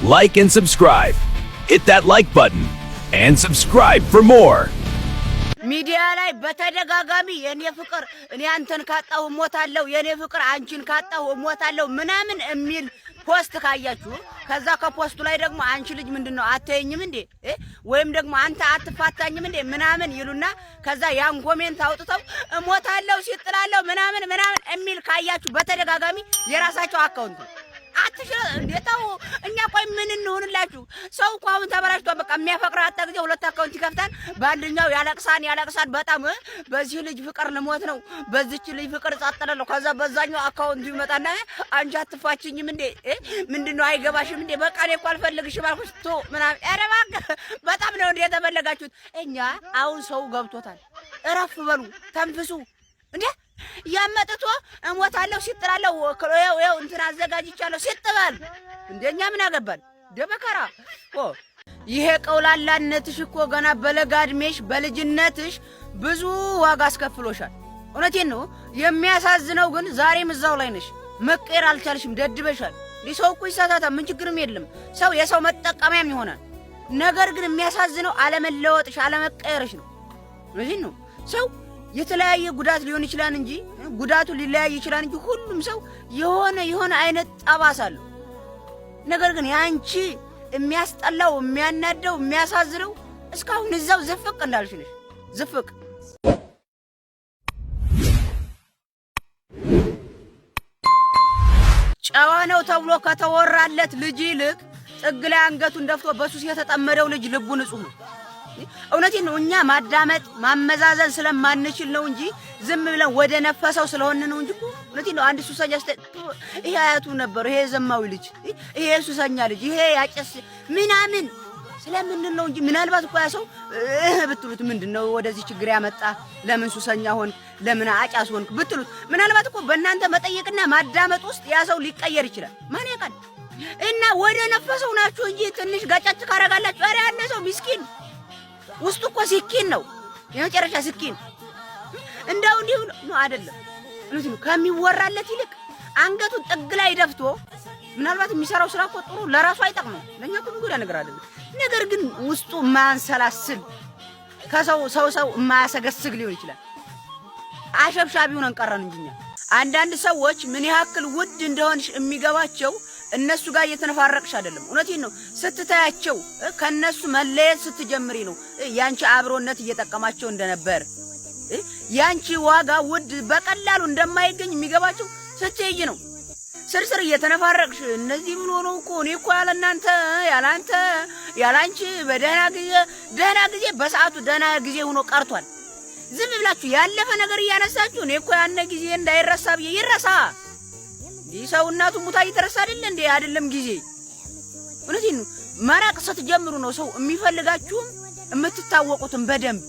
like and subscribe. Hit that like button and subscribe for more. ሚዲያ ላይ በተደጋጋሚ የኔ ፍቅር እኔ አንተን ካጣው ሞታለው የኔ ፍቅር አንቺን ካጣው ሞታለው ምናምን የሚል ፖስት ካያችሁ ከዛ ከፖስቱ ላይ ደግሞ አንቺ ልጅ ምንድነው አትየኝም እንዴ ወይም ደግሞ አንተ አትፋታኝም እንዴ ምናምን ይሉና ከዛ ያን ኮሜንት አውጥተው ሞታለው ሲጥላለው ምናምን የሚል ካያችሁ በተደጋጋሚ የራሳቸው አካውንት እንዴታው እኛ ቆይ ምን እንሆንላችሁ ሰው እኮ አሁን ተበላሽቶ በቃ የሚያፈቅረው አጣ ጊዜ ሁለት አካውንት ይከፍታል በአንደኛው ያለቅሳን በጣም በዚህ ልጅ ፍቅር ልሞት ነው በዚህች ልጅ ፍቅር ጻጠለለው ከዛ በዛኛው አካውንት ይመጣና አንቺ አትፋችኝም እንዴ ምንድነው አይገባሽም እንዴ በቃ እኔ እኮ አልፈልግሽም አልኩሽ ቶ ምናምን ኧረ እባክህ በጣም ነው እንዴ ተበለጋችሁት እኛ አሁን ሰው ገብቶታል እረፍ በሉ ተንፍሱ እንዴ ያመጥቶ እሞታለሁ ሲጥራለሁ ወከለው እንትና አዘጋጅቻለሁ ሲጥባል እንደኛ ምን አገባን ደበከራ ይሄ ቀውላላነትሽ እኮ ገና በለጋድሜሽ በልጅነትሽ ብዙ ዋጋ አስከፍሎሻል እውነቴን ነው የሚያሳዝነው ግን ዛሬም እዛው ላይ ነሽ መቀየር አልቻልሽም ደድበሻል ሊሰው እኮ ይሳታታ ምን ችግርም የለም ሰው የሰው መጠቀሚያም ይሆናል ነገር ግን የሚያሳዝነው አለመለወጥሽ አለመቀየርሽ ነው እዚህ ነው ሰው የተለያየ ጉዳት ሊሆን ይችላል እንጂ ጉዳቱ ሊለያይ ይችላል እንጂ ሁሉም ሰው የሆነ አይነት ጠባሳ አለው ነገር ግን ያንቺ የሚያስጠላው የሚያናደው የሚያሳዝነው እስካሁን እዛው ዝፍቅ እንዳልሽ ነሽ ዝፍቅ ጨዋ ነው ተብሎ ከተወራለት ልጅ ይልቅ ጥግ ላይ አንገቱን ደፍቶ በሱስ የተጠመደው ልጅ ልቡ ንጹህ ነው እውነቴን ነው እኛ ማዳመጥ ማመዛዘን ስለማንችል ነው እንጂ ዝም ብለን ወደ ነፈሰው ስለሆነ ነው እንጂ እውነቴን ነው አንድ ሱሰኛ ይሄ አያቱ ነበር ይሄ ዘማዊ ልጅ ይሄ ሱሰኛ ልጅ ይሄ ያጨስ ምናምን ስለምን ነው እንጂ ምናልባት እኮ ያሰው ብትሉት ምንድነው ወደዚህ ችግር ያመጣ ለምን ሱሰኛ ሆን ለምን አጫስ ሆንክ ብትሉት ምናልባት እኮ በእናንተ መጠየቅና ማዳመጥ ውስጥ ያሰው ሊቀየር ይችላል ማን ያውቃል እና ወደ ነፈሰው ናችሁ እንጂ ትንሽ ጋጫጭ ካረጋላችሁ አረ ያነሰው ምስኪን ውስጡ እኮ ስኪን ነው የመጨረሻ ስኪን እንደው እንዲሁ ነው አይደለም እንዴ ከሚወራለት ይልቅ አንገቱን ጥግ ላይ ደፍቶ ምናልባት የሚሰራው ስራ እኮ ጥሩ ለራሱ አይጠቅም ለኛ እኮ ጉዳ ነገር አይደለም ነገር ግን ውስጡ ማንሰላስል ከሰው ማያሰገስግ ሊሆን ይችላል አሸብሻቢውን እንቀረን እንጂኛ አንዳንድ ሰዎች ምን ያክል ውድ እንደሆንሽ የሚገባቸው እነሱ ጋር እየተነፋረቅሽ አይደለም እውነቴን ነው ስትታያቸው ከነሱ መለየት ስትጀምሪ ነው ያንቺ አብሮነት እየተጠቀማቸው እንደነበር ያንቺ ዋጋ ውድ በቀላሉ እንደማይገኝ የሚገባቸው ስትሄጂ ነው ስርስር እየተነፋረቅሽ እነዚህ ምን ሆነው እኮ እኔ እኮ ያላንቺ በደህና ጊዜ በሰዓቱ ደህና ጊዜ ሆኖ ቀርቷል ዝም ብላችሁ ያለፈ ነገር እያነሳችሁ እኔ እኮ ያነ ጊዜ እንዳይረሳ ብዬ ይረሳ ይሰው እናቱ ሙታ ይተረሳ አይደለም ጊዜ እውነቴን ነው መራቅ ስትጀምሩ ነው ሰው የሚፈልጋችሁም የምትታወቁትም በደንብ